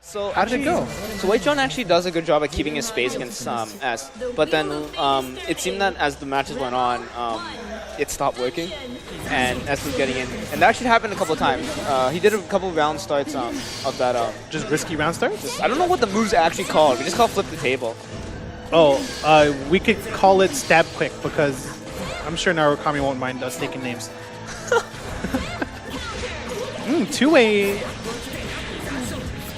So how did it go? So WhiteJohn actually does a good job at keeping his space against S, but then it seemed that as the matches went on, it stopped working, and S was getting in. And that actually happened a couple of times. He did a couple of round starts of that. Just risky round starts? I don't know what the move's actually called. We just call flip the table. Oh, we could call it stab quick because I'm sure Narukami won't mind us taking names. Two-way.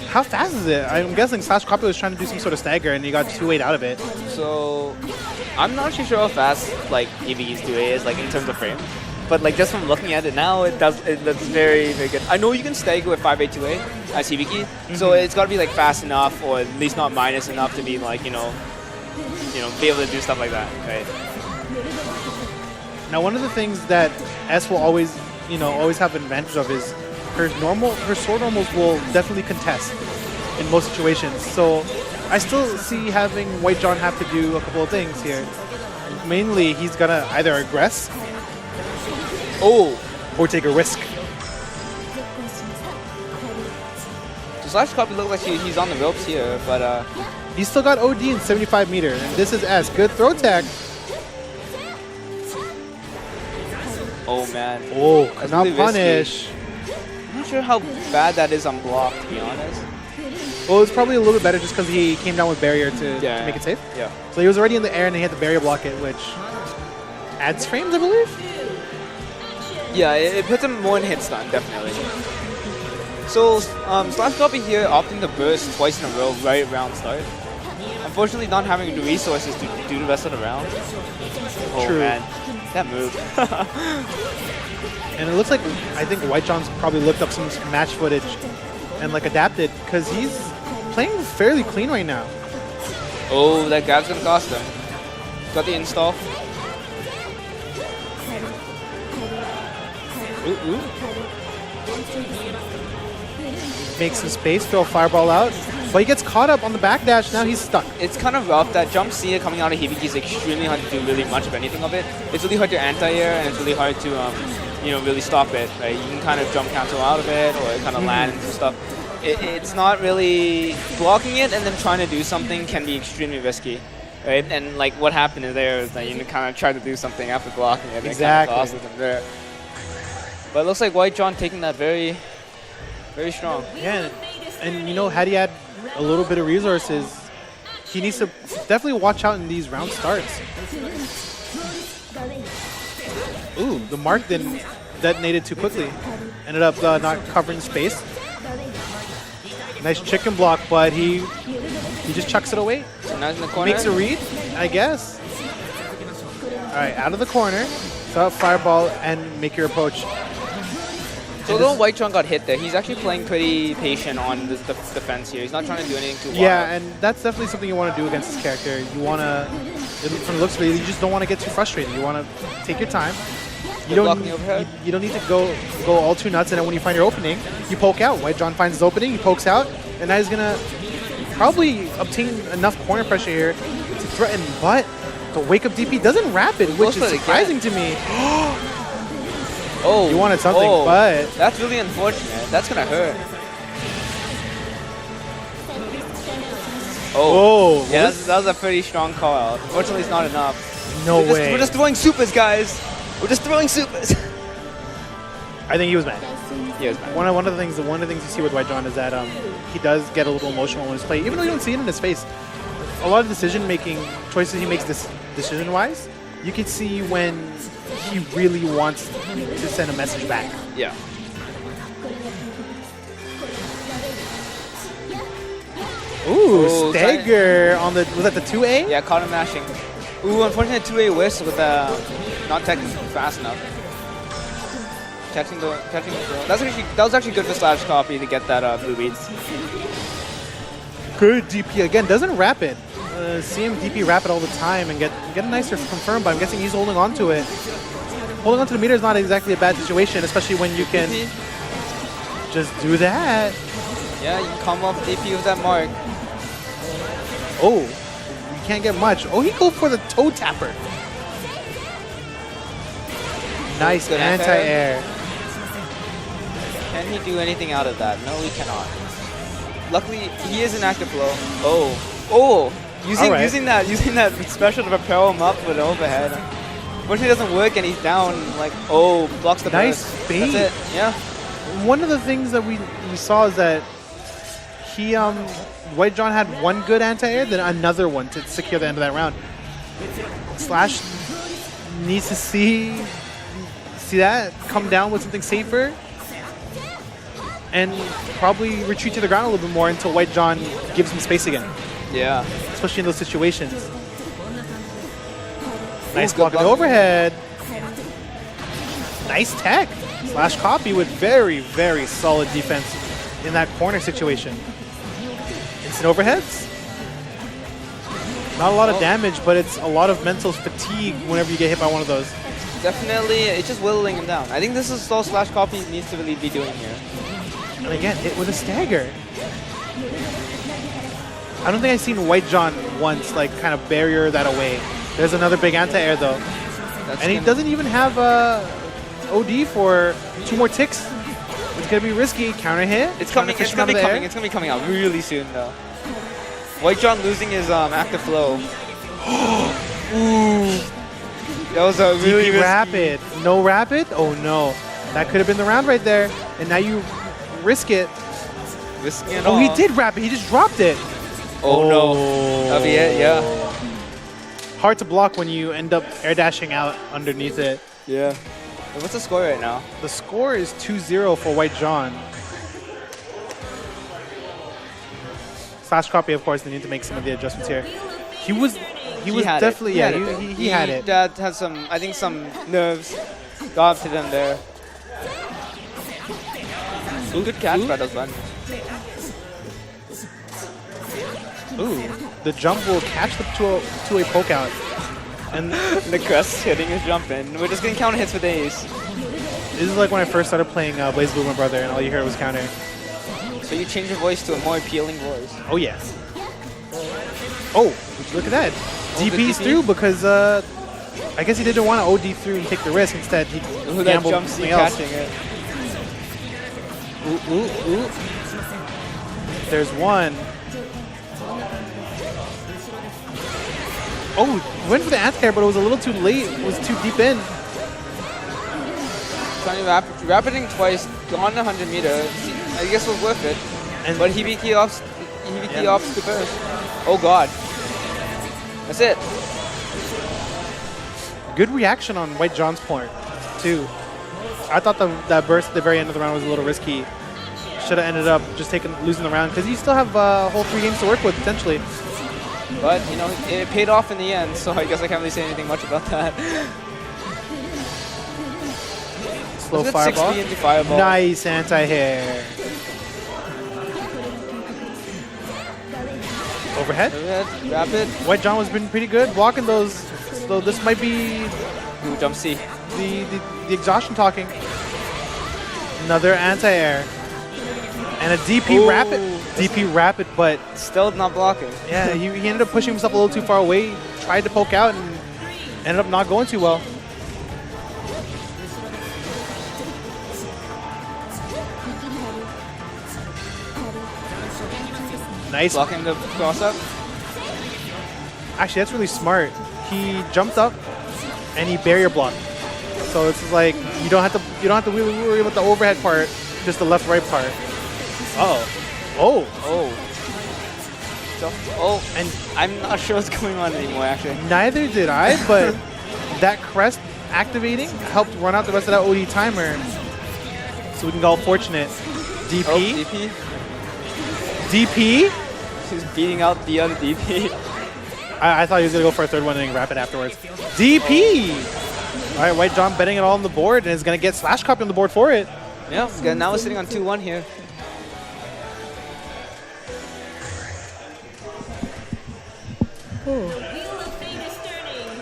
How fast is it? I'm guessing Slash Copy was trying to do some sort of stagger and he got 2-8 out of it. So I'm not actually sure how fast like Hibiki's 2A is like in terms of frame. But like just from looking at it now, it looks very, very good. I know you can stagger with 5A 2A as Hibiki, so it's got to be like fast enough, or at least not minus enough to be like you know, be able to do stuff like that, right? Now, one of the things that S will always, always have an advantage of is her sword normals will definitely contest in most situations. So I still see having WhiteJohn have to do a couple of things here. Mainly, he's gonna either aggress or take a risk. So Slash Copy looks like he's on the ropes here, but he's still got OD in 75 meter, and this is S. Good throw tag. Oh man. Oh, that's not really punish. Risky. I'm not sure how bad that is on block, to be honest. Well, it's probably a little bit better just because he came down with barrier to make it safe. Yeah. So he was already in the air and he had the barrier block it, which adds frames, I believe? Yeah, it puts him more in hit stun, definitely. So Slash Copy here opting to burst twice in a row right round start. Unfortunately not having the resources to do the rest of the round. Oh True. Man, that move. And it looks like, I think WhiteJohn's probably looked up some match footage and like adapted because he's playing fairly clean right now. Oh, that grab's gonna cost him. Got the install. Makes some space, throw a fireball out, but he gets caught up on the backdash. Now he's stuck. It's kind of rough. That jump C coming out of Hibiki is extremely hard to do really much of anything of it. It's really hard to anti-air, and it's really hard to really stop it. Right? You can kind of jump cancel out of it, or kind of land and stuff. It's not really blocking it, and then trying to do something can be extremely risky. Right? And like what happened there is that you kind of try to do something after blocking it. Exactly. And it kind of causes them there. But it looks like WhiteJohn taking that very, very strong. Yeah, and had he had a little bit of resources, he needs to definitely watch out in these round starts. Ooh, the mark then detonated too quickly. Ended up not covering space. Nice chicken block, but he just chucks it away. So now he's in the corner. Makes a read, I guess. All right, out of the corner. So fireball and make your approach. So although WhiteJohn got hit there, he's actually playing pretty patient on the defense here. He's not trying to do anything too wild. Yeah, and that's definitely something you want to do against this character. You want to, from the looks of it, you just don't want to get too frustrated. You want to take your time. You don't need to go all too nuts, and then when you find your opening, you poke out. WhiteJohn finds his opening, he pokes out, and now he's going to probably obtain enough corner pressure here to threaten, but the wake-up DP doesn't wrap it, which is surprising to me. Oh, you wanted something, but that's really unfortunate. That's gonna hurt. Oh, yeah, that was a pretty strong call out. Unfortunately, it's not enough. No way. We're just throwing supers, guys. We're just throwing supers. I think he was mad. He was mad. One of the things you see with WhiteJohn is that he does get a little emotional when he's playing, even though you don't see it in his face. A lot of decision-making choices he makes decision-wise, you can see when he really wants to send a message back. Yeah. Ooh, stagger on the, was that the 2A? Yeah, caught him mashing. Ooh, unfortunate 2A whisk with not teching fast enough. Catching the throw. That was actually good for Slash Copy to get that blue beads. Good DP again, doesn't wrap it. See him DP wrap it all the time and get a nicer confirm, but I'm guessing he's holding on to it. Holding on to the meter is not exactly a bad situation, especially when you can just do that. Yeah, you can come off DP with that mark. Oh, you can't get much. Oh, he go for the toe tapper. Nice anti-air. Can he do anything out of that? No, he cannot. luckily he is in active flow. Oh, using that special to propel him up with an overhead. Unfortunately, it doesn't work, and he's down. Like, blocks the nice burst. bait. That's it. Yeah. One of the things that we saw is that he WhiteJohn had one good anti-air, then another one to secure the end of that round. Slash needs to see that, come down with something safer, and probably retreat to the ground a little bit more until WhiteJohn gives him space again. Yeah. Especially in those situations. Nice block on the overhead. Nice tech. Slash copy with very, very solid defense in that corner situation. Instant overheads. Not a lot of damage, but it's a lot of mental fatigue whenever you get hit by one of those. Definitely, it's just whittling him down. I think this is all Slash Copy needs to really be doing here. And again, hit with a stagger. I don't think I've seen WhiteJohn once like kind of barrier that away. There's another big anti-air though. And he doesn't even have OD for 2 more ticks. It's going to be risky. Counter hit. It's coming. It's going to be coming out really soon though. WhiteJohn losing his active flow. Ooh. That was a really risky. Rapid. No rapid? Oh no. That could have been the round right there. And now you risk it. Risking it all. He did rapid. He just dropped it. Oh no. That'll be it, yeah. Hard to block when you end up air dashing out underneath it. Yeah. What's the score right now? The score is 2-0 for WhiteJohn. Slash copy, of course, they need to make some of the adjustments here. He was definitely, he had it. That had some, I think, some nerves got up to them there. Good catch by those buttons. Ooh, the jump will catch the to a poke out. And the crest hitting his jump in. We're just getting counter hits with Ace. This is like when I first started playing BlazBlue with my brother, and all you heard was counter. So you change your voice to a more appealing voice. Oh, yes. Oh, look at that. DP's through because I guess he didn't want to OD through and take the risk. Instead, he gambled jump something else. Catching it. Ooh. There's one. Oh, went for the anti-air, but it was a little too late. It was too deep in. Rapiding twice, gone 100 meters. I guess it was worth it. But Hibiki opts to burst. Oh god. That's it. Good reaction on WhiteJohn's part, too. I thought that burst at the very end of the round was a little risky. Should have ended up just losing the round, because you still have a whole 3 games to work with, potentially. But, you know, it paid off in the end, so I guess I can't really say anything much about that. Slow fireball. Into fireball. Nice anti-hair. Overhead. Rapid. WhiteJohn has been pretty good blocking those, so this might be jump C. The exhaustion talking. Another anti-air. And a DP rapid. DP rapid, but still not blocking. Yeah, he ended up pushing himself a little too far away, tried to poke out, and ended up not going too well. Nice. Blocking the cross up. Actually, that's really smart. He jumped up and he barrier blocked. So it's like you don't have to really worry about the overhead part, just the left-right part. Oh. And I'm not sure what's going on anymore, actually. Neither did I, but that crest activating helped run out the rest of that OD timer. So we can call fortunate. DP. Oh, DP. DP? He's beating out the other DP. I thought he was going to go for a third one and then rapid afterwards. DP! All right, WhiteJohn betting it all on the board and is going to get slash copy on the board for it. Yeah, now we're sitting on 2-1 here.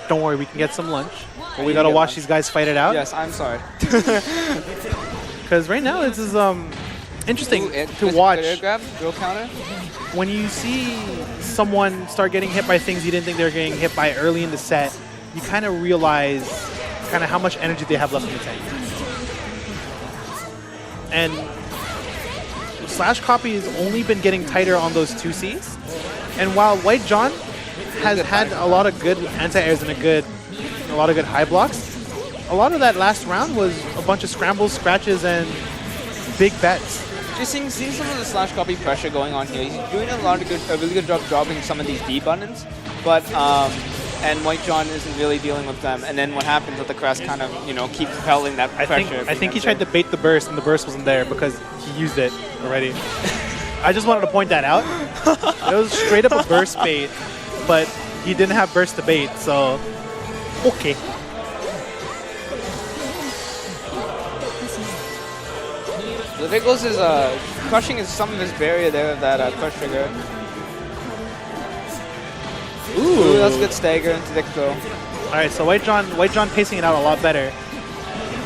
Don't worry, we can get some lunch. But we got to watch these guys fight it out. Yes, I'm sorry. Because right now, this is interesting to watch. Air grab, drill counter. When you see someone start getting hit by things you didn't think they were getting hit by early in the set, you kind of realize kind of how much energy they have left in the tank. And Slash Copy has only been getting tighter on those 2Cs. And while WhiteJohn has had a lot of good anti-airs and a lot of good high blocks, a lot of that last round was a bunch of scrambles, scratches, and big bets. Just seeing some of the Slash Copy pressure going on here. He's doing a really good job dropping some of these D buttons, but and WhiteJohn isn't really dealing with them. And then what happens with the crest kind of, you know, keep propelling that pressure. I think he tried to bait the burst, and the burst wasn't there because he used it already. I just wanted to point that out. It was straight up a burst bait, but he didn't have burst to bait, so okay. So there goes his crushing some of his barrier there of that crush trigger. Ooh, that's a good stagger into Dick throw. All right, so WhiteJohn pacing it out a lot better.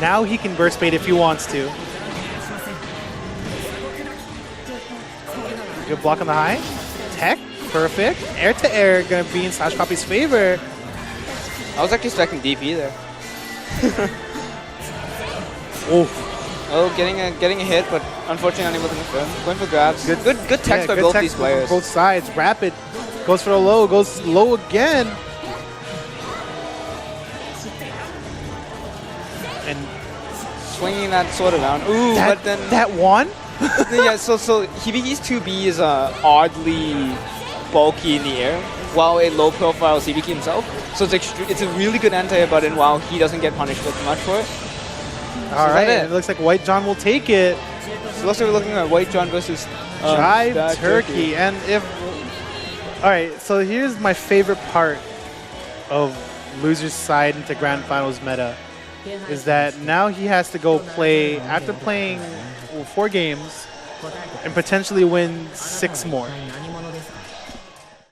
Now he can burst bait if he wants to. Good block on the high. Tech, perfect. Air to air, gonna be in Slash Copy's favor. I was actually expecting DP there. Oof. Oh, getting a hit, but unfortunately unable to confirm. Going for grabs. Good text by both these players. Both sides. Rapid goes for the low, goes low again. And swinging that sword around. Ooh, but then that one? Yeah, so Hibiki's 2B is oddly bulky in the air, while a low profile is Hibiki himself. So it's a really good anti-air button while he doesn't get punished too much for it. All right, it looks like WhiteJohn will take it. So looks like we're looking at WhiteJohn versus Jive Turkey. And all right, so here's my favorite part of loser's side into grand finals meta, is that now he has to go play, after playing 4 games, and potentially win 6 more.